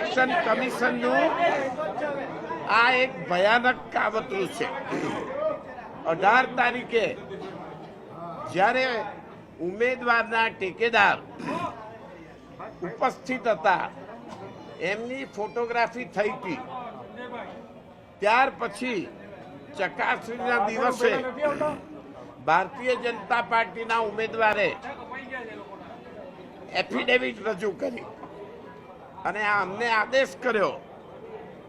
Election કમિશનનું આ એક ભયાનક કાવતરું છે। 18 તારીખે જ્યારે ઉમેદવારના ટેકેદાર ઉપસ્થિત હતા, એમની ફોટોગ્રાફી થઈ હતી, ત્યાર પછી ચકાસણીના દિવસે ભારતીય જનતા પાર્ટીના ઉમેદવારે એફિડેવિટ રજૂ કરી અને અમને આદેશ કર્યો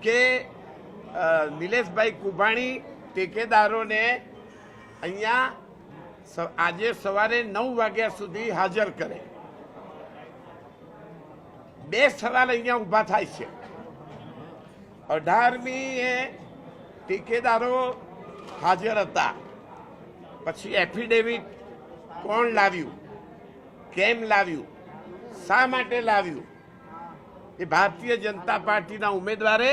કે નિલેશભાઈ કુભાણી ટેકેદારોને અહીંયા આજે સવારે 9 વાગ્યા સુધી હાજર કરે। બે સવાલ અહીંયા ઊભા થાય છે। 18મીએ ટેકેદારો હાજર હતા, પછી એફિડેવિટ કોણ લાવ્યું, કેમ લાવ્યું, શા માટે લાવ્યું? એ ભારતીય જનતા પાર્ટીના ઉમેદવારે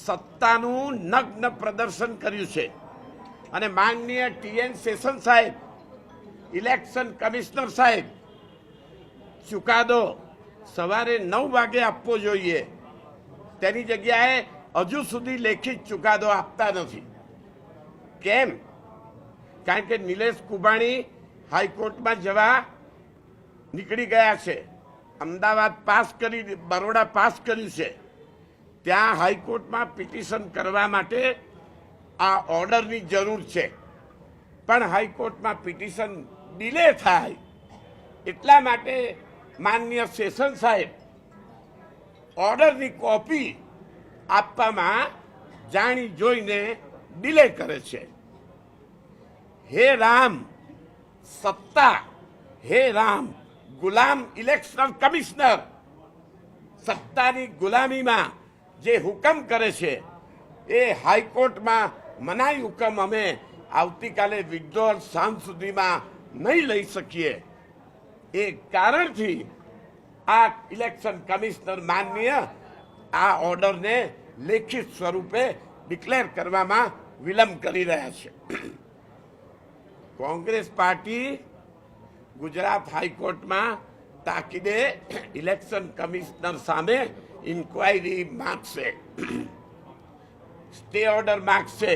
સત્તાનું નગ્ન પ્રદર્શન કર્યું છે અને માનનીય TN સેશન સાહેબ, ઇલેક્શન કમિશનર સાહેબ, ચુકાદો સવારે 9 વાગે આપવો જોઈએ, તેની જગ્યાએ હજુ સુધી લેખિત ચુકાદો આપતા નથી। કેમ? કારણ કે નિલેશ કુભાણી હાઈકોર્ટમાં જવા નીકળી ગયા છે। અમદાવાદ પાસ કરી, બરોડા પાસ કર્યું છે, ત્યાં હાઈકોર્ટમાં પિટિશન કરવા માટે આ ઓર્ડરની જરૂર છે, પણ હાઈકોર્ટમાં પિટિશન ડિલે થાય એટલા માટે માનનીય સેશન સાહેબ ઓર્ડરની કોપી આપવામાં જાણી જોઈને ડિલે કરે છે। હે રામ, સત્તા, હે રામ, ગુલામ ઇલેક્શન કમિશનર સત્તાની ગુલામીમાં જે હુકમ કરે છે એ હાઈકોર્ટમાં મનાઈ હુકમ અમે આવતીકાલે વિડ્રોઅલ સાંજ સુધીમાં નહીં લઈ શકીએ। એ કારણથી આ ઇલેક્શન કમિશનર માનનીય આ ઓર્ડરને લેખિત સ્વરૂપે ડિક્લેર કરવામાં વિલંબ કરી રહ્યા છે। કોંગ્રેસ પાર્ટી ગુજરાત હાઈકોર્ટમાં તાકીદે ઇલેક્શન કમિશનર સામે ઇન્ક્વાયરી માંગશે, સ્ટે ઓર્ડર માંગશે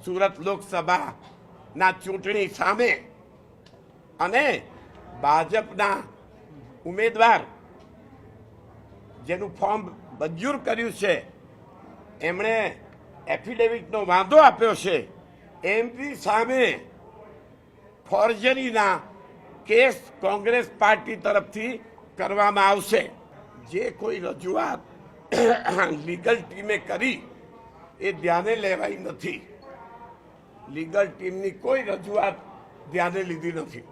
સુરત લોકસભાના ચૂંટણી સામે, અને ભાજપના ઉમેદવાર જેનું ફોર્મ મંજૂર કર્યું છે એમણે એફિડેવિટનો વાંધો આપ્યો છે, એમની સામે ફોર્જરીના કેસ કોંગ્રેસ પાર્ટી તરફથી કરવામાં આવશે। જે કોઈ રજૂઆત લીગલ ટીમે કરી એ ધ્યાને લેવાઈ નથી, લીગલ ટીમની કોઈ રજૂઆત ધ્યાને લીધી નથી।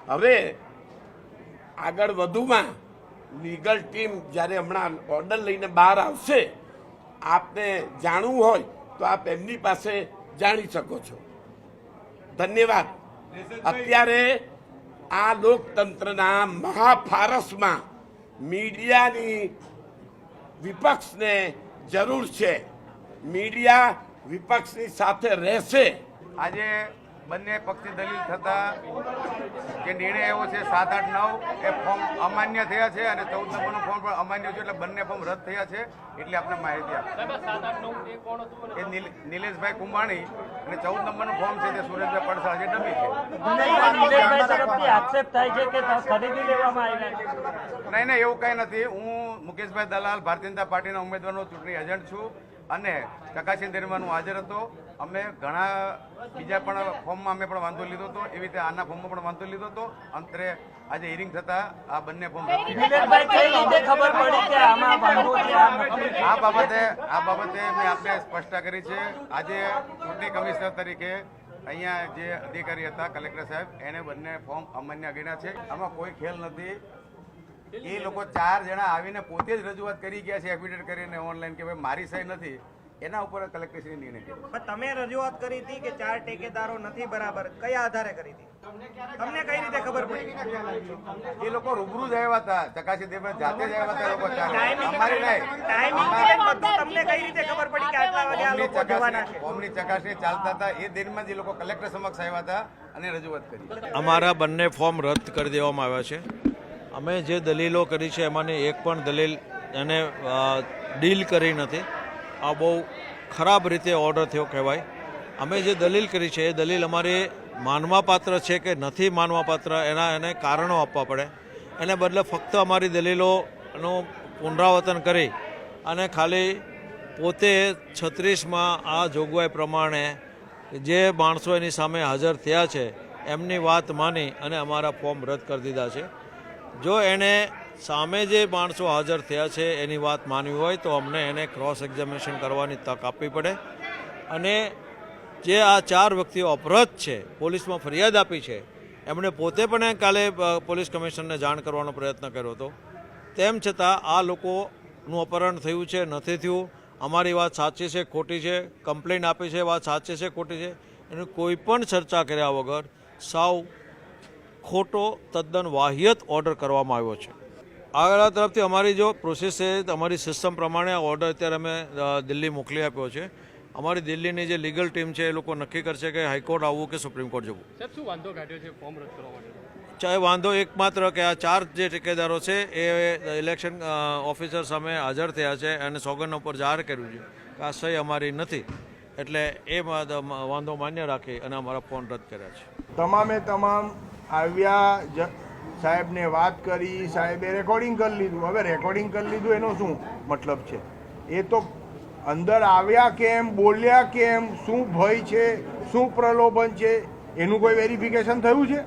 હવે આગળ વધુમાં લીગલ ટીમ જ્યારે હમણાં ઓર્ડર લઈને બહાર આવશે, આપને જાણવું હોય તો આપ એમની પાસે જાણી શકો છો। ધન્યવાદ। અત્યારે આ લોકતંત્રના મહાફારસમાં મીડિયાની વિપક્ષને જરૂર છે, મીડિયા વિપક્ષની સાથે રહેશે। આજે બંને પક્ષની દલીલ થતા જે નિર્ણય આવ્યો છે 7, 8, 9 એ ફોર્મ અમાન્ય થયા છે અને 14 નંબરનું ફોર્મ પણ અમાન્ય છે, એટલે બંને ફોર્મ રદ થયા છે। એટલે આપણે માહિતી આપીએ એ નિલેશભાઈ કુંભાણી અને 14 નંબરનું ફોર્મ છે તે સુરેશભાઈ પડસાળ જે ડમી છે। નહીં, એવું કંઈ નથી। હું મુકેશભાઈ દલાલ, ભારતીય જનતા પાર્ટીના ઉમેદવારનો ચૂંટણી એજન્ટ છું અને ચકાસણી દરમિયાન હું હાજર હતો। અમે ઘણા બીજા પણ ફોર્મમાં અમે પણ વાંધો લીધો હતો, એવી રીતે આના ફોર્મમાં પણ વાંધો લીધો હતો। અંતરે આજે હિયરિંગ થતા આ બંને ફોર્મ આ બાબતે મેં આપને સ્પષ્ટતા કરી છે। આજે ચૂંટણી કમિશનર તરીકે અહીંયા જે અધિકારી હતા કલેક્ટર સાહેબ, એને બંને ફોર્મ અમાન્ય ગણ્યા છે। આમાં કોઈ ખેલ નથી। એ લોકો 4 જણા આવીને પોતે જ રજૂઆત કરી ગયા છે એફિડેવિટ કરીને ઓનલાઈન કે ભાઈ મારી સહી નથી, એના ઉપર કલેક્ટરશ્રીએ નિર્ણય કર્યો। પણ તમે રજૂઆત કરી હતી કે 4 ટેકેદારો નથી બરાબર, કયા આધારે કરી હતી? તમને કઈ રીતે ખબર પડી? એ લોકો રૂબરૂ જ આવ્યા હતા, ચકાસી દરમિયાન જાતે જ આવ્યા હતા લોકો। અમારી ટાઈમિંગ તમને કઈ રીતે ખબર પડી કે આટલા વાગે આ લોકો જવાના છે? ફોર્મની ચકાસણી ચાલતા હતા એ દરમિયાન એ લોકો કલેક્ટર સમક્ષ આવ્યા હતા અને રજૂઆત કરી। અમારા બંને ફોર્મ રદ કરી દેવામાં આવ્યા છે। અમે જે દલીલો કરી છે એમાંની એક પણ દલીલ એને ડીલ કરી નથી. આ બહુ ખરાબ રીતે ઓર્ડર થયો કહેવાય. અમે જે દલીલ કરી છે એ દલીલ અમારી માનવાપાત્ર છે કે નથી માનવાપાત્ર એને કારણો આપવા પડે. એને બદલે ફક્ત અમારી દલીલોનું પુનરાવર્તન કરી અને ખાલી પોતે 36માં આ જોગવાઈ પ્રમાણે જે માણસો એની સામે હાજર થયા છે એમની વાત માની અને અમારા ફોર્મ રદ કરી દીધા છે. જો એણે સામે જે માણસો હાજર થયા છે એની વાત માનવી હોય તો અમને એને ક્રોસ એક્ઝામિનેશન કરવાની તક આપવી પડે. અને જે આ 4 વ્યક્તિઓ અપરાધ છે, પોલીસમાં ફરિયાદ આપી છે, એમણે પોતે પણ કાલે પોલીસ કમિશનરને જાણ કરવાનો પ્રયત્ન કર્યો હતો. તેમ છતાં આ લોકોનું અપહરણ થયું છે, નથી થયું, અમારી વાત સાચી છે ખોટી છે, કમ્પ્લેન આપી છે વાત સાચી છે ખોટી છે, એની કોઈ પણ ચર્ચા કર્યા વગર સાવ ખોટો તદ્દન વાહિયત ઓર્ડર કરવામાં આવ્યો છે. આગળ તરફથી અમારી જો પ્રોસેસ છે, અમારી સિસ્ટમ પ્રમાણે ઓર્ડર અત્યારે અમે દિલ્હી મોકલી આપ્યો છે. અમારી દિલ્હીની જે લીગલ ટીમ છે એ લોકો નક્કી કરશે કે હાઈકોર્ટ આવવું કે સુપ્રીમ કોર્ટ જવું. સાહેબ શું વાંધો કાઢ્યો છે ફોર્મ રદ કરવા માટે? ચાહે વાંધો એકમાત્ર કે આ 4 જે ઠેકેદારો છે એ ઇલેક્શન ઓફિસર સામે હાજર થયા છે અને સોગંદ ઉપર જાહેર કર્યું છે કે આ સહી અમારી નથી, એટલે એ વાંધો માન્ય રાખી અને અમારા ફોન રદ કર્યા છે. તમામે તમામ આવ્યા, સાહેબને વાત કરી, સાહેબે રેકોર્ડિંગ કરી લીધું. હવે રેકોર્ડિંગ કરી લીધું એનો શું મતલબ છે? એ તો અંદર આવ્યા કેમ, બોલ્યા કેમ, શું ભય છે, શું પ્રલોભન છે, એનું કોઈ વેરિફિકેશન થયું છે?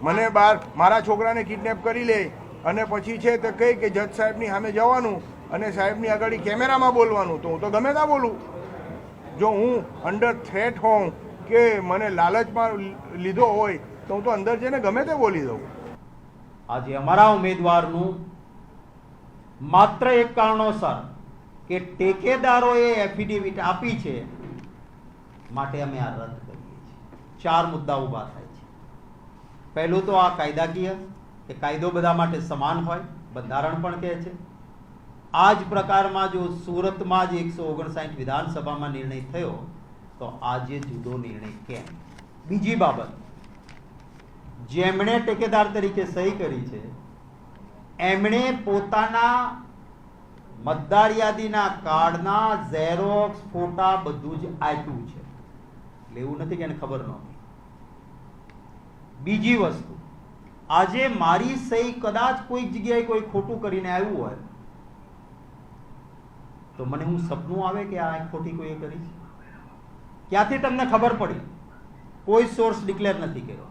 મને મારા છોકરાને કિડનેપ કરી લે અને પછી છે તો કહી કે જજ સાહેબની સામે જવાનું અને સાહેબની આગળ કેમેરામાં બોલવાનું, તો હું તો ગમે ત્યાં બોલું. જો હું અંડર થ્રેટ હોઉં કે મને લાલચમાં લીધો હોય તો હું તો અંદર જઈને ગમે તે બોલી દઉં. આજે અમારા ઉમેદવારનું માત્ર એક કારણોસર કે ટેકેદારોએ એફિડેવિટ આપી છે માટે અમે આ રદ કરીએ છીએ. 4 મુદ્દા ઊભા થાય છે. પહેલું તો આ કાયદાકીય કે કાયદો બધા માટે સમાન હોય, બંધારણ પણ કહે છે. આ જ પ્રકારમાં જો સુરતમાં જ 159 વિધાનસભામાં નિર્ણય થયો તો આજે જુદો નિર્ણય કેમ? બીજી બાબત, જેમણે ટેકેદાર તરીકે સહી કરી છે એમણે પોતાના મતદાર યાદીના કાર્ડના ઝેરોક્સ, ફોટા બધું જ આપ્યું છે. એટલે એવું નથી કે એને ખબર નહોતી. બીજી વસ્તુ, આજે મારી સહી કદાચ કોઈક જગ્યાએ કોઈ ખોટું કરીને આવ્યું હોય તો મને હું સપનું આવે કે આ ખોટી કોઈએ કરી છે? ક્યાંથી તમને ખબર પડી? કોઈ સોર્સ ડિક્લેર નથી કર્યો.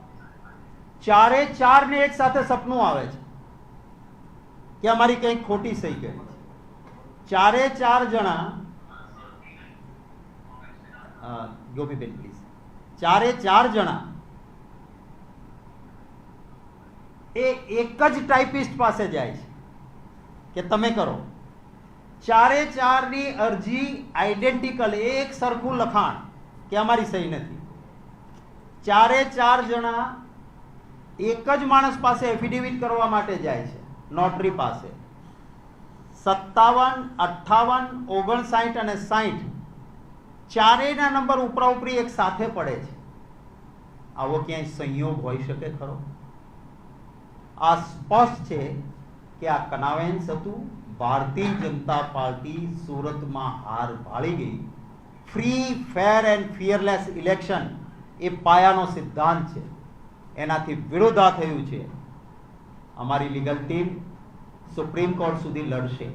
4 ને એક સાથે સપનું આવે છે કે અમારી કંઈક ખોટી સહી કરી છે. 4 જણા, ગોપીબેન પ્લીઝ, 4 જણા એ એક જ ટાઈપિસ્ટ પાસે જાય છે કે તમે કરો. 4ની અરજી આઈડેન્ટિકલ, એક સરખું લખાણ કે અમારી સહી નથી. 4 જણા એક જ માણસ પાસે એફિડેવિટ કરવા માટે જાય છે, નોટરી પાસે. 57, 58, 59 અને 60 ચારેયના નંબર ઉપરાઉપરી એક સાથે પડે છે. આવો ક્યાંય સંયોગ હોઈ શકે ખરો? આ સ્પષ્ટ છે કે આ કનાવેન્સ હતું. ભારતીય જનતા પાર્ટી સુરતમાં હાર ભાળી ગઈ. Free, fair and fearless election એ પાયાનો સિદ્ધાંત છે, એનાથી વિરોધા થયું છે. અમારી લીગલ ટીમ સુપ્રીમ કોર્ટ સુધી લડશે.